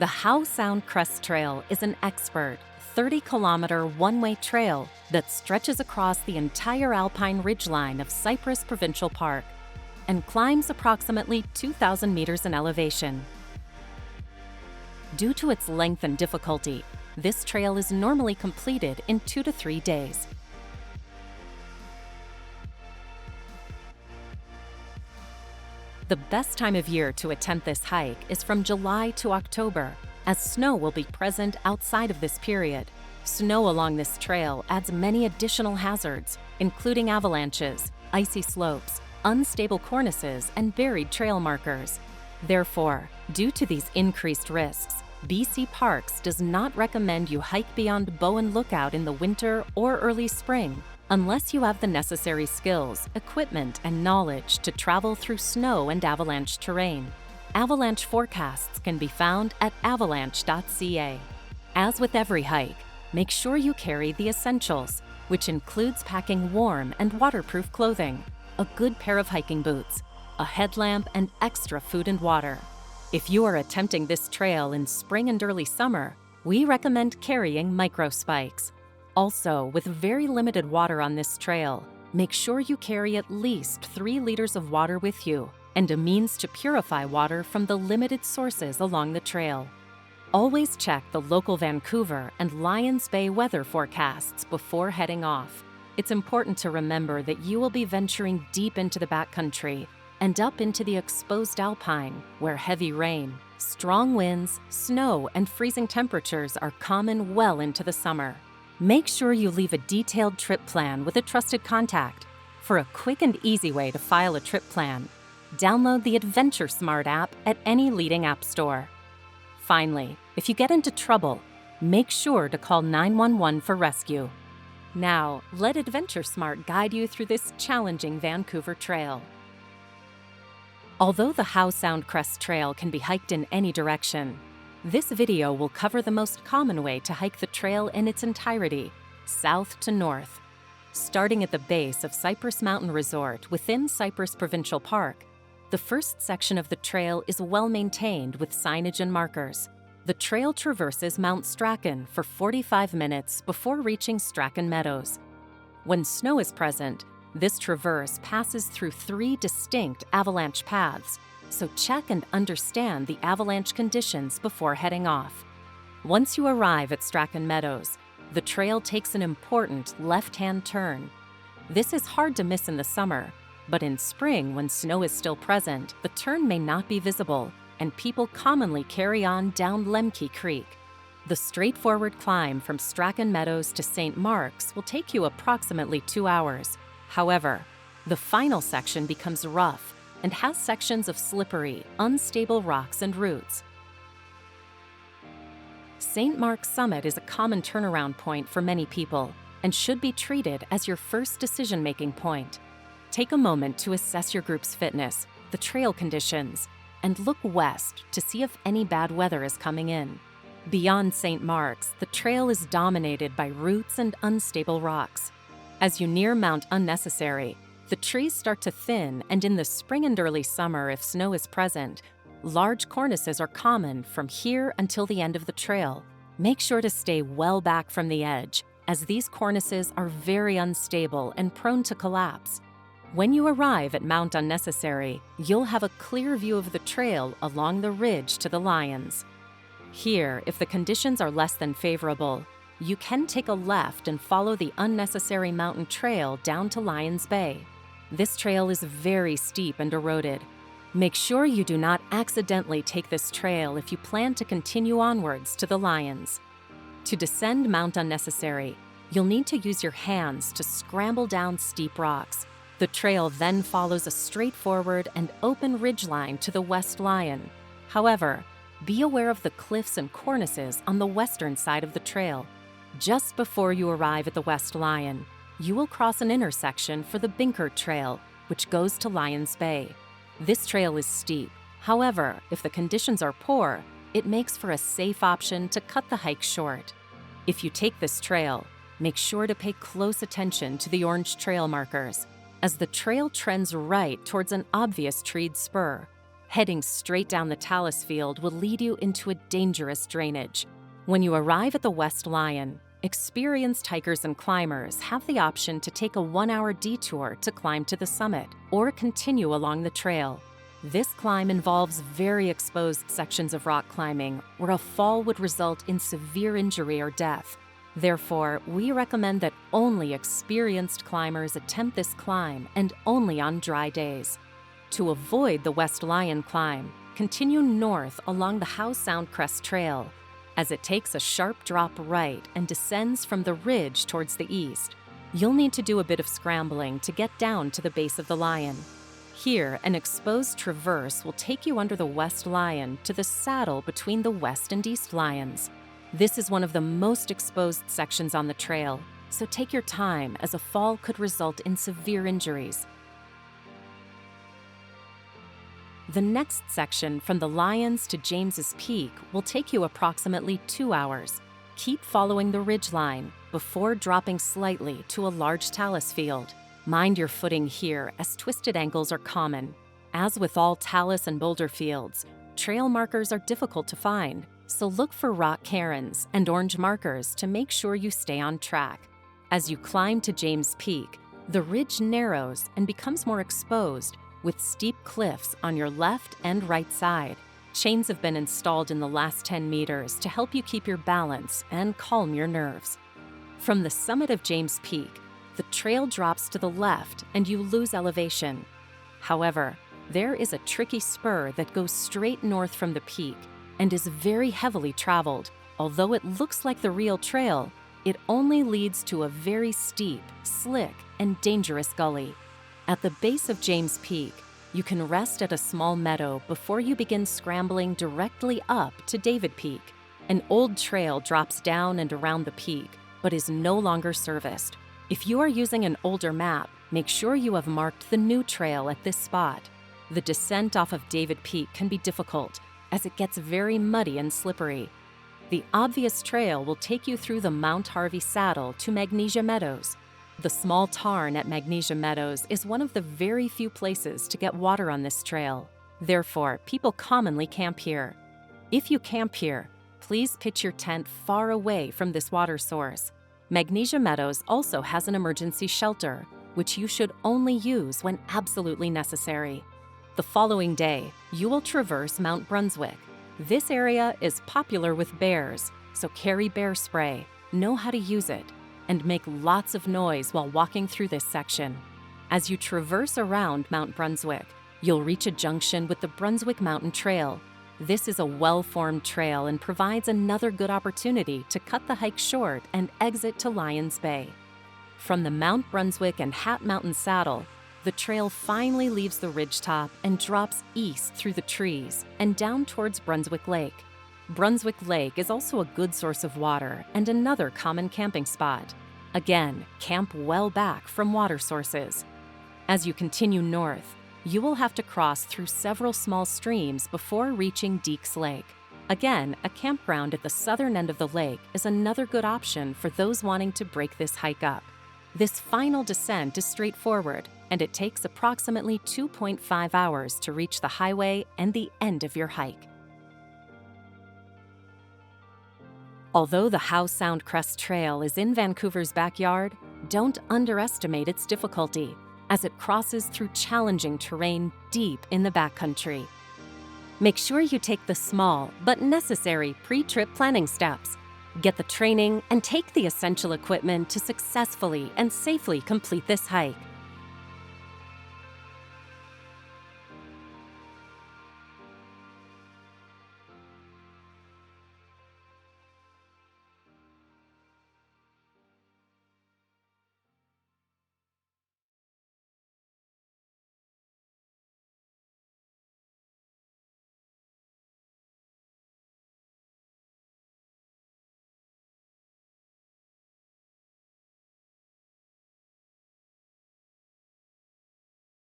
The Howe Sound Crest Trail is an expert 30-kilometer one-way trail that stretches across the entire alpine ridgeline of Cypress Provincial Park and climbs approximately 2,000 meters in elevation. Due to its length and difficulty, this trail is normally completed in 2 to 3 days. The best time of year to attempt this hike is from July to October, as snow will be present outside of this period. Snow along this trail adds many additional hazards, including avalanches, icy slopes, unstable cornices, and buried trail markers. Therefore, due to these increased risks, BC Parks does not recommend you hike beyond Bowen Lookout in the winter or early spring, unless you have the necessary skills, equipment, and knowledge to travel through snow and avalanche terrain. Avalanche forecasts can be found at avalanche.ca. As with every hike, make sure you carry the essentials, which includes packing warm and waterproof clothing, a good pair of hiking boots, a headlamp, and extra food and water. If you are attempting this trail in spring and early summer, we recommend carrying microspikes. Also, with very limited water on this trail, make sure you carry at least 3 liters of water with you and a means to purify water from the limited sources along the trail. Always check the local Vancouver and Lions Bay weather forecasts before heading off. It's important to remember that you will be venturing deep into the backcountry and up into the exposed alpine, where heavy rain, strong winds, snow, and freezing temperatures are common well into the summer. Make sure you leave a detailed trip plan with a trusted contact. For a quick and easy way to file a trip plan, download the AdventureSmart app at any leading app store. Finally, if you get into trouble, make sure to call 911 for rescue. Now, let AdventureSmart guide you through this challenging Vancouver trail. Although the Howe Sound Crest Trail can be hiked in any direction, this video will cover the most common way to hike the trail in its entirety, south to north. Starting at the base of Cypress Mountain Resort within Cypress Provincial Park, the first section of the trail is well maintained with signage and markers. The trail traverses Mount Strachan for 45 minutes before reaching Strachan Meadows. When snow is present, this traverse passes through 3 distinct avalanche paths, so check and understand the avalanche conditions before heading off. Once you arrive at Strachan Meadows, the trail takes an important left-hand turn. This is hard to miss in the summer, but in spring, when snow is still present, the turn may not be visible, and people commonly carry on down Lemke Creek. The straightforward climb from Strachan Meadows to St. Mark's will take you approximately 2 hours. However, the final section becomes rough and has sections of slippery, unstable rocks and roots. St. Mark's Summit is a common turnaround point for many people and should be treated as your first decision-making point. Take a moment to assess your group's fitness, the trail conditions, and look west to see if any bad weather is coming in. Beyond St. Mark's, the trail is dominated by roots and unstable rocks. As you near Mount Unnecessary, the trees start to thin, and in the spring and early summer, if snow is present, large cornices are common from here until the end of the trail. Make sure to stay well back from the edge, as these cornices are very unstable and prone to collapse. When you arrive at Mount Unnecessary, you'll have a clear view of the trail along the ridge to the Lions. Here, if the conditions are less than favorable, you can take a left and follow the Unnecessary Mountain Trail down to Lions Bay. This trail is very steep and eroded. Make sure you do not accidentally take this trail if you plan to continue onwards to the Lions. To descend Mount Unnecessary, you'll need to use your hands to scramble down steep rocks. The trail then follows a straightforward and open ridgeline to the West Lion. However, be aware of the cliffs and cornices on the western side of the trail. Just before you arrive at the West Lion, you will cross an intersection for the Binkert Trail, which goes to Lions Bay. This trail is steep. However, if the conditions are poor, it makes for a safe option to cut the hike short. If you take this trail, make sure to pay close attention to the orange trail markers, as the trail trends right towards an obvious treed spur. Heading straight down the talus field will lead you into a dangerous drainage. When you arrive at the West Lion, experienced hikers and climbers have the option to take a 1-hour detour to climb to the summit or continue along the trail. This climb involves very exposed sections of rock climbing where a fall would result in severe injury or death. Therefore, we recommend that only experienced climbers attempt this climb and only on dry days. To avoid the West Lion climb, continue north along the Howe Sound Crest trail, as it takes a sharp drop right and descends from the ridge towards the east. You'll need to do a bit of scrambling to get down to the base of the Lion. Here, an exposed traverse will take you under the West Lion to the saddle between the West and East Lions. This is one of the most exposed sections on the trail, so take your time as a fall could result in severe injuries. The next section from the Lions to James's Peak will take you approximately 2 hours. Keep following the ridgeline before dropping slightly to a large talus field. Mind your footing here, as twisted ankles are common. As with all talus and boulder fields, trail markers are difficult to find, so look for rock cairns and orange markers to make sure you stay on track. As you climb to James Peak, the ridge narrows and becomes more exposed, with steep cliffs on your left and right side. Chains have been installed in the last 10 meters to help you keep your balance and calm your nerves. From the summit of James Peak, the trail drops to the left and you lose elevation. However, there is a tricky spur that goes straight north from the peak and is very heavily traveled. Although it looks like the real trail, it only leads to a very steep, slick, and dangerous gully. At the base of James Peak, you can rest at a small meadow before you begin scrambling directly up to David Peak. An old trail drops down and around the peak, but is no longer serviced. If you are using an older map, make sure you have marked the new trail at this spot. The descent off of David Peak can be difficult, as it gets very muddy and slippery. The obvious trail will take you through the Mount Harvey Saddle to Magnesia Meadows. The small tarn at Magnesia Meadows is one of the very few places to get water on this trail. Therefore, people commonly camp here. If you camp here, please pitch your tent far away from this water source. Magnesia Meadows also has an emergency shelter, which you should only use when absolutely necessary. The following day, you will traverse Mount Brunswick. This area is popular with bears, so carry bear spray, know how to use it, and make lots of noise while walking through this section. As you traverse around Mount Brunswick, you'll reach a junction with the Brunswick Mountain Trail. This is a well-formed trail and provides another good opportunity to cut the hike short and exit to Lions Bay. From the Mount Brunswick and Hat Mountain Saddle, the trail finally leaves the ridgetop and drops east through the trees and down towards Brunswick Lake. Brunswick Lake is also a good source of water and another common camping spot. Again, camp well back from water sources. As you continue north, you will have to cross through several small streams before reaching Deeks Lake. Again, a campground at the southern end of the lake is another good option for those wanting to break this hike up. This final descent is straightforward, and it takes approximately 2.5 hours to reach the highway and the end of your hike. Although the Howe Sound Crest Trail is in Vancouver's backyard, don't underestimate its difficulty, as it crosses through challenging terrain deep in the backcountry. Make sure you take the small but necessary pre-trip planning steps. Get the training and take the essential equipment to successfully and safely complete this hike.